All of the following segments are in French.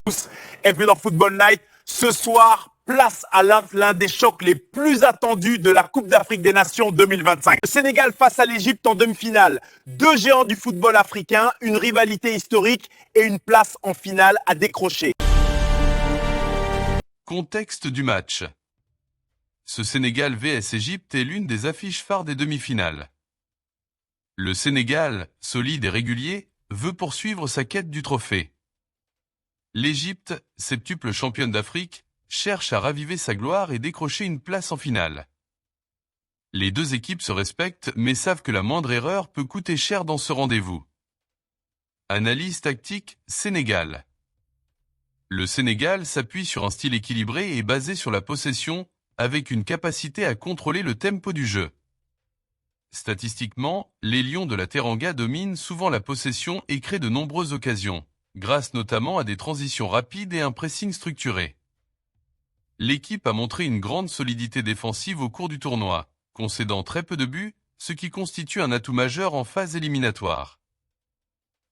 tous et bienvenue dans Football Night. Ce soir, place à l'un des chocs les plus attendus de la Coupe d'Afrique des Nations 2025. Le Sénégal face à l'Égypte en demi-finale. Deux géants du football africain, une rivalité historique et une place en finale à décrocher. Contexte du match. Ce Sénégal vs Égypte est l'une des affiches phares des demi-finales. Le Sénégal, solide et régulier, veut poursuivre sa quête du trophée. L'Égypte, septuple championne d'Afrique, cherche à raviver sa gloire et décrocher une place en finale. Les deux équipes se respectent mais savent que la moindre erreur peut coûter cher dans ce rendez-vous. Analyse tactique Sénégal. Le Sénégal s'appuie sur un style équilibré et basé sur la possession, avec une capacité à contrôler le tempo du jeu. Statistiquement, les Lions de la Teranga dominent souvent la possession et créent de nombreuses occasions, grâce notamment à des transitions rapides et un pressing structuré. L'équipe a montré une grande solidité défensive au cours du tournoi, concédant très peu de buts, ce qui constitue un atout majeur en phase éliminatoire.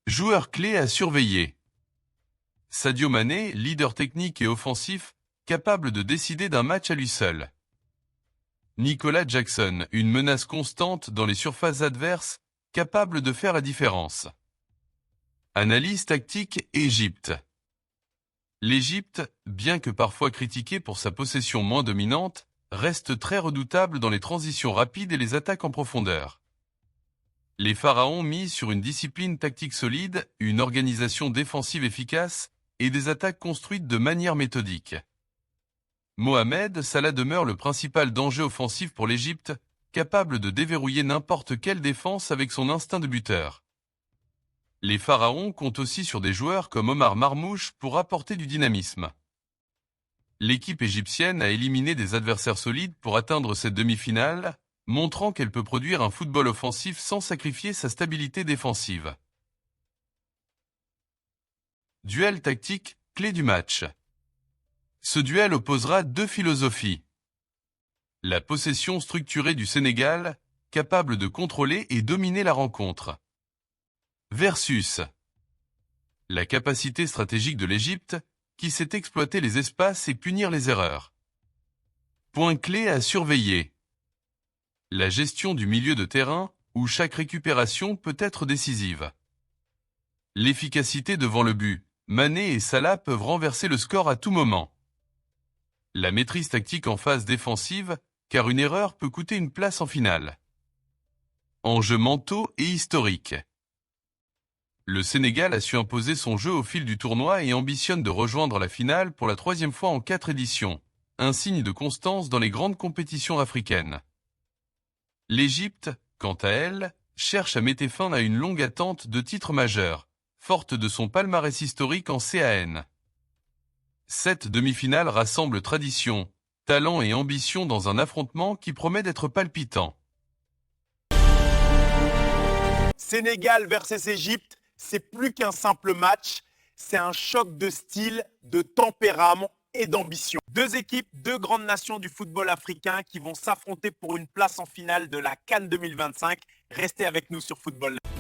Joueurs clés à surveiller. Sadio Mané, leader technique et offensif, capable de décider d'un match à lui seul. Nicolas Jackson, une menace constante dans les surfaces adverses, capable de faire la différence. Analyse tactique Égypte. L'Égypte, bien que parfois critiquée pour sa possession moins dominante, reste très redoutable dans les transitions rapides et les attaques en profondeur. Les Pharaons misent sur une discipline tactique solide, une organisation défensive efficace et des attaques construites de manière méthodique. Mohamed Salah demeure le principal danger offensif pour l'Égypte, capable de déverrouiller n'importe quelle défense avec son instinct de buteur. Les Pharaons comptent aussi sur des joueurs comme Omar Marmouche pour apporter du dynamisme. L'équipe égyptienne a éliminé des adversaires solides pour atteindre cette demi-finale, montrant qu'elle peut produire un football offensif sans sacrifier sa stabilité défensive. Duel tactique, clé du match. Ce duel opposera deux philosophies. La possession structurée du Sénégal, capable de contrôler et dominer la rencontre. Versus la capacité stratégique de l'Égypte, qui sait exploiter les espaces et punir les erreurs. Point clé à surveiller. La gestion du milieu de terrain, où chaque récupération peut être décisive. L'efficacité devant le but. Mané et Salah peuvent renverser le score à tout moment. La maîtrise tactique en phase défensive, car une erreur peut coûter une place en finale. Enjeux mentaux et historiques. Le Sénégal a su imposer son jeu au fil du tournoi et ambitionne de rejoindre la finale pour la 3e fois en 4 éditions, un signe de constance dans les grandes compétitions africaines. L'Égypte, quant à elle, cherche à mettre fin à une longue attente de titres majeurs, forte de son palmarès historique en CAN. Cette demi-finale rassemble tradition, talent et ambition dans un affrontement qui promet d'être palpitant. Sénégal versus Égypte, c'est plus qu'un simple match, c'est un choc de style, de tempérament et d'ambition. Deux équipes, deux grandes nations du football africain qui vont s'affronter pour une place en finale de la CAN 2025. Restez avec nous sur Football Night.